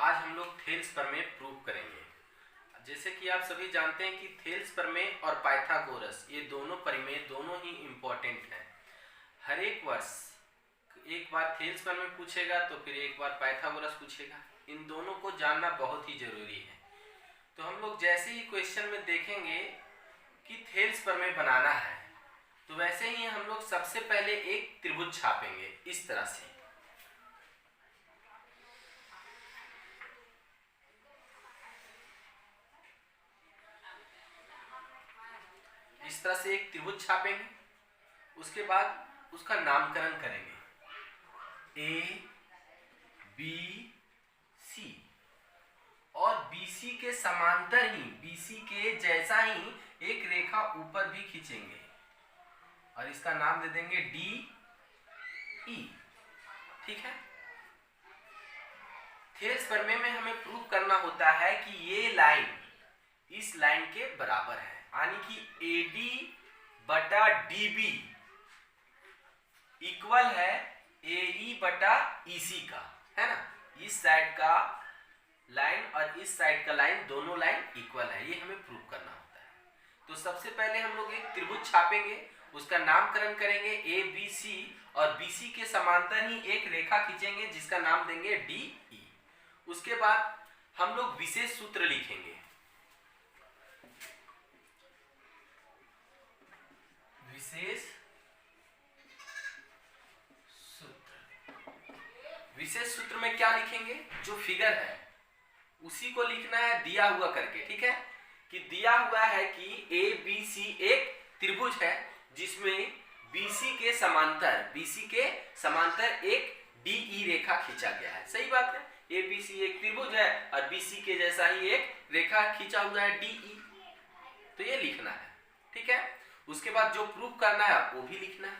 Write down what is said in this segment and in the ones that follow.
आज हम लोग थेल्स प्रमेय प्रूव करेंगे। जैसे कि आप सभी जानते हैं कि थेल्स प्रमेय और पाइथागोरस ये दोनों प्रमेय दोनों ही इम्पोर्टेंट हैं। हर एक वर्ष एक बार थेल्स प्रमेय पूछेगा तो फिर एक बार पाइथागोरस पूछेगा। इन दोनों को जानना बहुत ही जरूरी है। तो हम लोग जैसे ही क्वेश्चन में देखेंगे कि थेल्स प्रमेय बनाना है तो वैसे ही हम लोग सबसे पहले एक त्रिभुज छापेंगे इस तरह से। इस तरह से एक त्रिभुज छापेंगे। उसके बाद उसका नामकरण करेंगे ए बी सी और BC के समांतर ही BC के जैसा ही एक रेखा ऊपर भी खींचेंगे और इसका नाम दे देंगे DE। ठीक है। थेल्स प्रमेय में हमें प्रूव करना होता है कि ये लाइन इस लाइन के बराबर है, यानी कि AD बटा DB इक्वल है AE बटा EC का, है ना। इस साइड का लाइन और इस साइड का लाइन दोनों लाइन इक्वल है, ये हमें प्रूव करना होता है। तो सबसे पहले हम लोग एक त्रिभुज छापेंगे, उसका नामकरण करेंगे ABC और BC के समांतर ही एक रेखा खींचेंगे जिसका नाम देंगे DE। उसके बाद हम लोग विशेष सूत्र लिखेंगे। विशेष सूत्र में क्या लिखेंगे? जो फिगर है उसी को लिखना है दिया हुआ करके। ठीक है कि दिया हुआ है कि ABC एक त्रिभुज है जिसमें BC के समांतर एक DE रेखा खींचा गया है। सही बात है। ABC एक त्रिभुज है और BC के जैसा ही एक रेखा खींचा हुआ है DE, तो ये लिखना है। ठीक है। उसके बाद जो प्रूफ करना है वो भी लिखना है।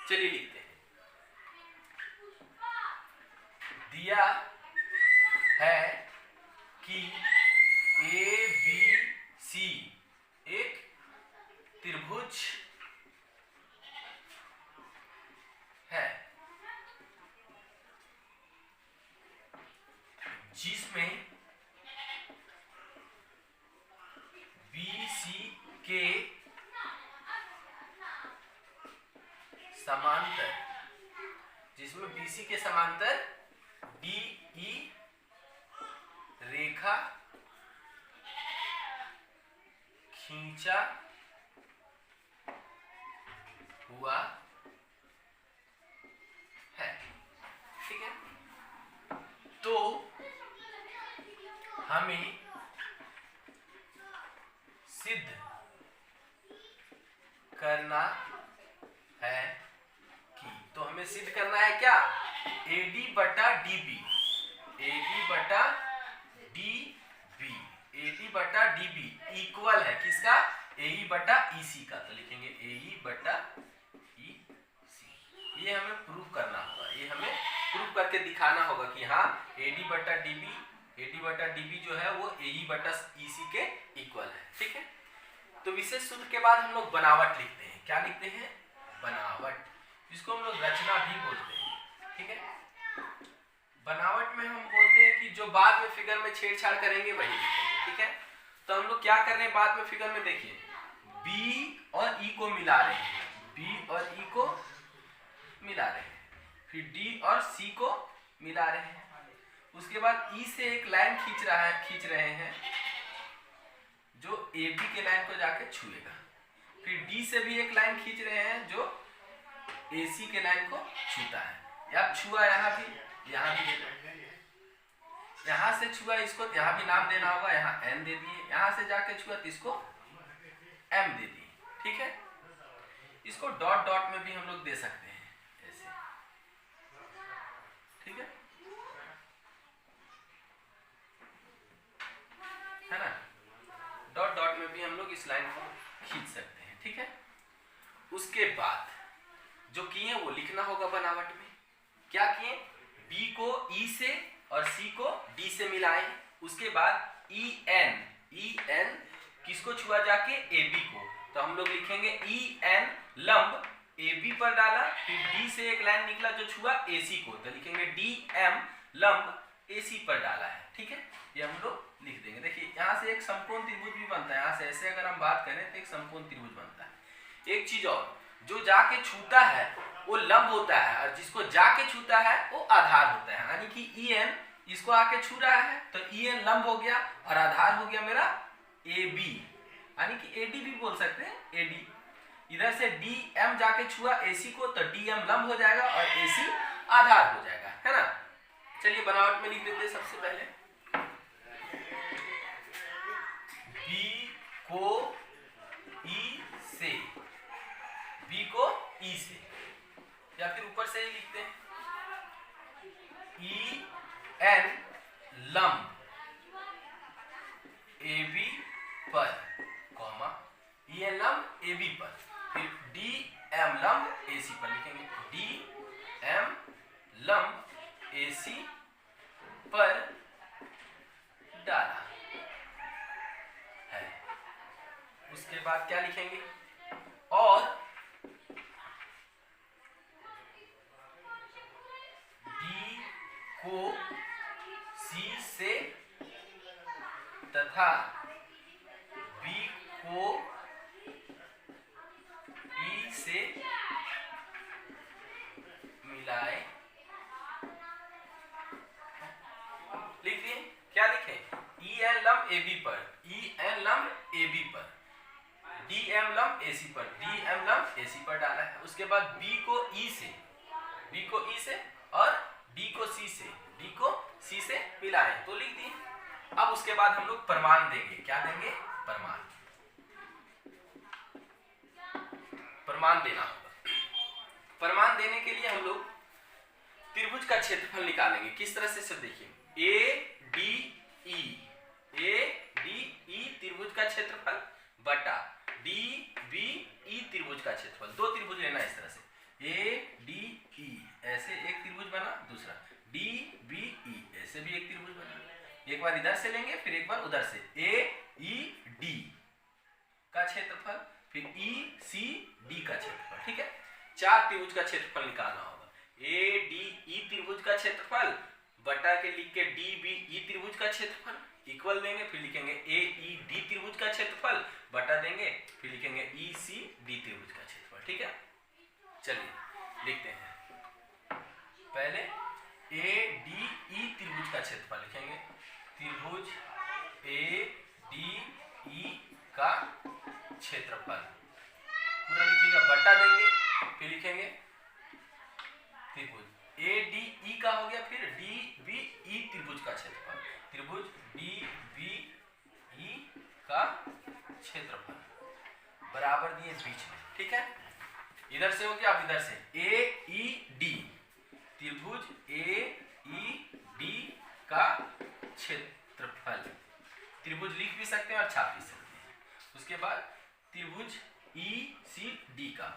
चलिए लिखते हैं। दिया है कि ABC एक त्रिभुज है जिसमें BC के समांतर DE रेखा खींचा हुआ है। ठीक है। तो हमें सिद्ध करना है कि, तो हमें सिद्ध करना है क्या? AD बटा DB इक्वल है किसका? AE बटा EC का। तो लिखेंगे AE बटा EC। ये हमें प्रूव करना होगा, ये हमें प्रूव करके दिखाना होगा कि हाँ AD बटा DB जो है वो AE बटा EC के इक्वल है। ठीक है। तो विशेष सूत्र के बाद हम लोग बनावट लिखते हैं। क्या लिखते हैं? बनावट, जिसको हम लोग रचना भी बोलते हैं। ठीक है। बनावट में हम बोलते हैं कि जो बाद में फिगर में छेड़छाड़ करेंगे वही लिखेंगे। ठीक है। तो हम लोग क्या कर रहे हैं बाद में फिगर में? देखिए B और E को मिला रहे हैं, B और E को मिला रहे हैं, फिर D और C को मिला रहे हैं। उसके बाद E से एक लाइन खींच रहे हैं जो AB के लाइन को जाके छुएगा। फिर D से भी एक लाइन खींच रहे हैं जो AC के लाइन को छूता है। या छुआ यहाँ भी यहाँ से छुआ, इसको यहाँ भी नाम देना होगा, यहाँ N दे दिए। यहाँ से जाके छुआ तो इसको M दे दिए। ठीक है। इसको डॉट डॉट में भी हम लोग दे सकते हैं ऐसे। ठीक है ना। डॉट डॉट में भी हम लोग इस लाइन को खींच सकते हैं। ठीक है। उसके बाद जो किए वो लिखना होगा बनावट में। क्या किए? B को E से और C को D से मिलाएं। उसके बाद EN किसको छुआ जाके? AB को। तो हम लोग लिखेंगे EN लंब AB पर डाला, फिर D से एक लाइन निकला जो छुआ AC को, तो लिखेंगे DM लंब AC पर डाला है, ठीक है, ये हम लोग लिख देंगे। देखिए यहाँ से एक समकोण त्रिभुज भी बनता है, यहाँ से ऐसे अगर हम बात करें तो एक समकोण त्रिभुज बनता है। एक चीज और, जो जाके छूता है वो लंब होता है और जिसको जाके छूता है वो आधार होता है। यानी कि EN इसको आके छू रहा है तो EN लंब हो गया और आधार हो गया मेरा AB, यानी कि AD भी बोल सकते हैं, AD। इधर से DM जाके छुआ AC को तो DM लंब हो जाएगा और AC आधार हो जाएगा, है ना। चलिए बनावट में लिख देते हैं सबसे पहले। B को E से, या फिर ऊपर से ही लिखते हैं EN लंब AB पर, कॉमा EN लंब AB पर, फिर DM लंब AC पर लिखेंगे, DM लंब AC पर डाला है। उसके बाद क्या लिखेंगे, और D को C से तथा B को E से मिलाए। लिख दिए, क्या लिखे, EN लंब AB पर, EN लंब AB पर, DM लंब AC पर, DM लंब AC पर डाला है। उसके बाद B को E से, B को E से और D को C से, D को C से मिलाए, तो लिख दिए। अब उसके बाद हम लोग प्रमाण देंगे, क्या देंगे, प्रमाण, प्रमाण देना होगा। प्रमाण देने के लिए हम लोग त्रिभुज का क्षेत्रफल निकालेंगे। किस तरह से, देखिए ADE त्रिभुज का क्षेत्रफल बटा DBE त्रिभुज का क्षेत्रफल, दो त्रिभुज लेना इस तरह से, ADE ऐसे एक त्रिभुज बना, दूसरा DBE ऐसे भी एक त्रिभुज बना। एक बार इधर से लेंगे फिर एक बार उधर से, AED का क्षेत्रफल, फिर ECD का क्षेत्रफल, ठीक है। चार त्रिभुज का क्षेत्रफल निकालना होगा। ADE त्रिभुज का क्षेत्रफल बटा के लिख के DBE त्रिभुज का क्षेत्रफल इक्वल देंगे, फिर लिखेंगे AED त्रिभुज का क्षेत्रफल बटा देंगे, फिर लिखेंगे ECD त्रिभुज का क्षेत्रफल, ठीक है। चलिए लिखते हैं, पहले ADE त्रिभुज का क्षेत्रफल लिखेंगे, त्रिभुज ADE का क्षेत्रफल पूरा लिखिएगा, बटा देंगे, फिर लिखेंगे त्रिभुज ADE का हो गया, फिर DBE त्रिभुज का क्षेत्रफल, त्रिभुज DBE का क्षेत्रफल बराबर दिए बीच में, ठीक है। इधर से हो गया, अब इधर से AED त्रिभुज AED का क्षेत्रफल, त्रिभुज लिख भी सकते हैं और छाप भी सकते हैं। उसके बाद त्रिभुज ECD का,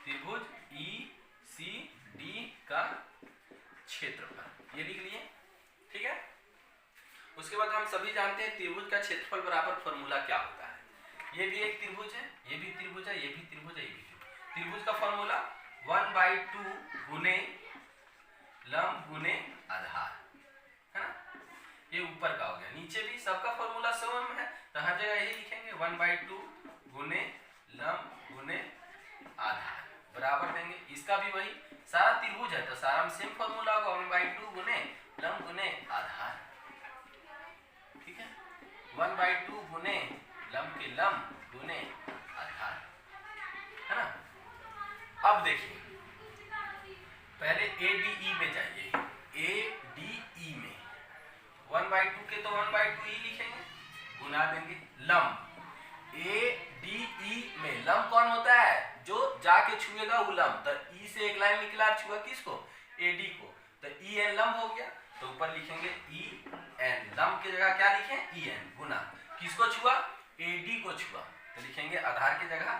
त्रिभुज ECD का क्षेत्रफल, ये लिख लिए, ठीक है। उसके बाद हम सभी जानते हैं त्रिभुज का क्षेत्रफल बराबर फॉर्मूला क्या होता है। ये भी एक त्रिभुज है, ये भी त्रिभुज है, ये भी त्रिभुज है, ये भी त्रिभुज का फॉर्मूला 1/2 गुने लंब गुने आधार, है ना। ये ऊपर का हो गया, नीचे भी सबका फॉर्मूला सेम है तो हर जगह यही लिखेंगे 1/2 गुने लंब गुने आधार बराबर देंगे। इसका भी वही, सारा त्रिभुज है तो सारा में सेम फॉर्मूला होगा, 1/2 गुने लंब गुने आधार, ठीक है। 1/2 गुने लंब के लंब गुने आधार, है ना। अब देखिए पहले ADE में जाइए, ADE में 1/2 के तो 1/2 ही लिखेंगे, गुना देंगे लंब, ADE में लंब कौन होता है, जो जाके छुएगा वो लंब, तो E से एक लाइन निकला, छुआ किसको, AD को, तो EN लंब हो गया, तो ऊपर लिखेंगे EN, लंब की जगह क्या लिखें, EN, गुना किसको छुआ, AD को छुआ, तो लिखेंगे आधार की जगह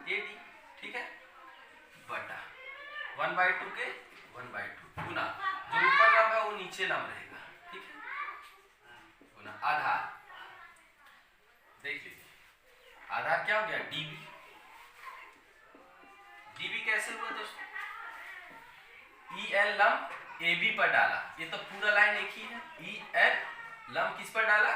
AD, ठीक है, बटा 1/2 के 1/2 गुना, जो ऊपर लंब है वो नीचे लंब रहेगा, ठीक है, गुना आधार। देख लीजिए आधार क्या हो गया, DB। DB कैसे हुआ दोस्तों, EN लंब ए बी पर डाला, ये तो पूरा लाइन एक ही है, ई एन लंब किस पर डाला,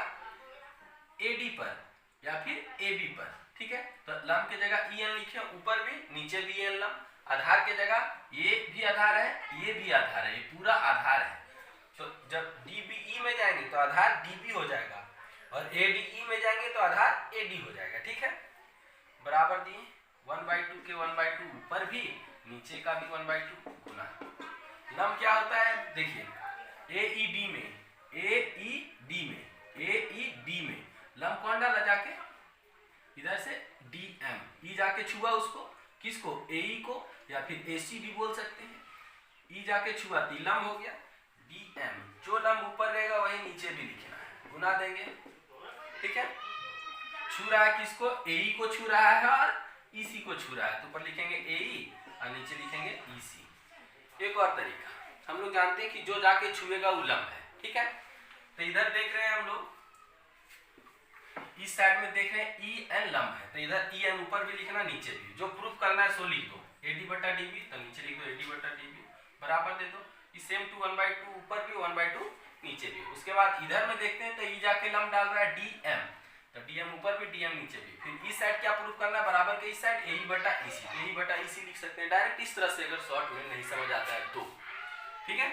ए डी पर या फिर ए बी पर, ठीक है। तो लंब की जगह ई एन लिखे, ऊपर भी नीचे भी एन लंब, आधार की जगह ये भी आधार है, ये भी आधार है, ये पूरा आधार है। तो जब डी बी ई में जाएंगे तो आधार डी बी हो जाएगा, और ए डी ई में जाएंगे तो आधार ए डी हो जाएगा, ठीक है। बराबर दिए 1/2 के 1/2 ऊपर भी, नीचे का भी 1/2 गुना। लंब क्या होता है देखिए, ए ई डी में, ए ई डी में, ए ई डी में लंब कौन डाला जाके, इधर से डी एम, ई जाके छुआ उसको, किसको, ए ई को, या फिर ए सी भी बोल सकते हैं। ई जाके छुआ तो लंब हो गया, डी एम, जो लंब ऊपर रहेगा वही नीचे भी लिखना है, गुना देंगे, ठीक है। छू रहा है किसको, ए ई को छू रहा है और ई सी को छू रहा है, तो ऊपर लिखेंगे ए ई और नीचे लिखेंगे ई सी। एक और तरीका, हम लोग जानते हैं कि जो जाके छुएगा वो लंब है, ठीक है। तो इधर देख रहे हैं हम लोग, इस साइड में देख रहे हैं ई एन लंब है, तो इधर ई एन ऊपर भी लिखना, नीचे भी, जो प्रूफ करना है सो लिख दो, ए डी बटा डी बी, तो नीचे लिख दो ए डी बटा डी बी, बराबर दे दो, इस सेम टू 1/2 ऊपर भी 1/2 नीचे भी। उसके बाद इधर में देखते हैं तो ई जाके लंब डाल रहा है डी एम, तो डी एम ऊपर भी डी एम नीचे भी, फिर इस साइड क्या प्रूफ करना है, बराबर के इस साइड ए ई बटा ई सी, ए ई बटा ई सी लिख सकते हैं डायरेक्ट इस तरह से, अगर शॉर्ट में नहीं समझ आता है तो, ठीक है।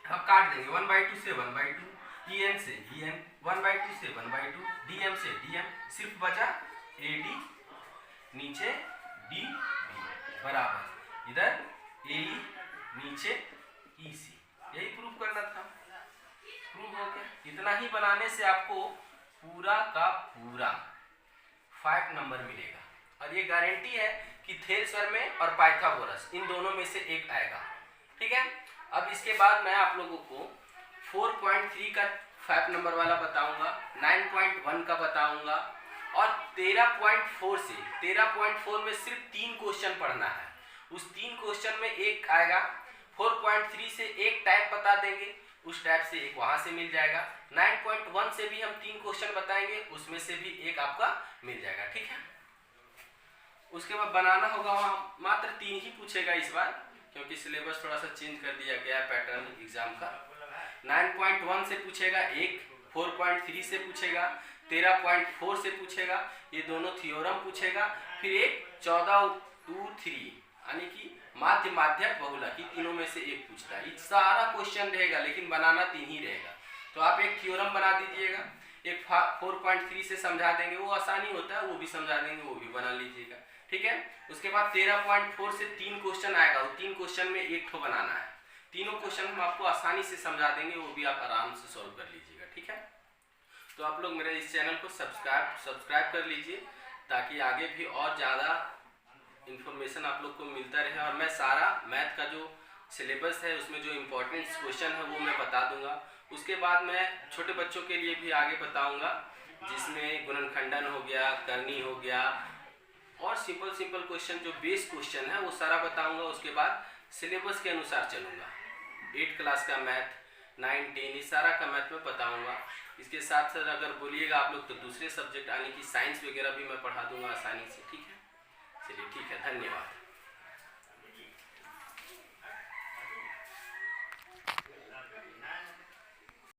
अब काट देंगे 1/2 से 1/2, ई एन से ई एन, 1/2 से 1/2, डी एम से डी एम, सिर्फ बचा ए डी, नीचे डी बी, बराबर इधर ए ई, नीचे ई सी, यही प्रूफ करना था, प्रूफ हो गया। इतना ही बनाने से आपको पूरा का पूरा 5 नंबर मिलेगा, और ये गारंटी है कि थेल्सर में और पाइथागोरस इन दोनों में से एक आएगा, ठीक है। अब इसके बाद मैं आप लोगों को 4.3 का 5 नंबर वाला बताऊंगा, 9.1 का बताऊंगा, और 13.4 से, 13.4 में सिर्फ 3 क्वेश्चन पढ़ना है, उस 3 क्वेश्चन में एक आएगा। 4.3 से एक टाइप बता देंगे, उस टाइप से एक वहां से मिल जाएगा। 9.1 से भी हम 3 क्वेश्चन बताएंगे, उसमें से भी एक आपका मिल जाएगा, ठीक है। उसके बाद बनाना होगा, वहाँ मात्र 3 ही पूछेगा इस बार, क्योंकि सिलेबस थोड़ा सा चेंज कर दिया गया पैटर्न एग्जाम का। 9.1 से पूछेगा एक, 4.3 से पूछेगा, 13.4 से पूछेगा, ये दोनों थ्योरम पूछेगा, फिर एक 14-2-3 यानी कि माध्य माध्यक बहुलक, तीनों में से एक पूछता है। ये सारा क्वेश्चन रहेगा, लेकिन बनाना 3 ही रहेगा। तो आप एक थ्योरम बना दीजिएगा, एक 4.3 से समझा देंगे, वो आसानी होता है, वो भी समझा देंगे, वो भी बना लीजिएगा, ठीक है। उसके बाद 13.4 से 3 क्वेश्चन आएगा, वो 3 क्वेश्चन में एक ठो बनाना है। तीनों क्वेश्चन हम आपको आसानी से समझा देंगे, वो भी आप आराम से सॉल्व कर लीजिएगा, ठीक है। तो आप लोग मेरे इस चैनल को सब्सक्राइब कर लीजिए, ताकि आगे भी और ज़्यादा इन्फॉर्मेशन आप लोग को मिलता रहे, और मैं सारा मैथ का जो सिलेबस है उसमें जो इम्पोर्टेंट क्वेश्चन है वो मैं बता दूंगा। उसके बाद मैं छोटे बच्चों के लिए भी आगे बताऊंगा, जिसमें गुणनखंडन हो गया, करनी हो गया, और सिंपल क्वेश्चन जो बेस क्वेश्चन है वो सारा बताऊंगा। उसके बाद सिलेबस के अनुसार चलूँगा, 8 क्लास का मैथ, 9, 10 इस सारा का मैथ में बताऊँगा। इसके साथ साथ अगर बोलिएगा आप लोग तो दूसरे सब्जेक्ट यानी कि साइंस वगैरह भी मैं पढ़ा दूंगा आसानी से, ठीक है। चलिए ठीक है, धन्यवाद।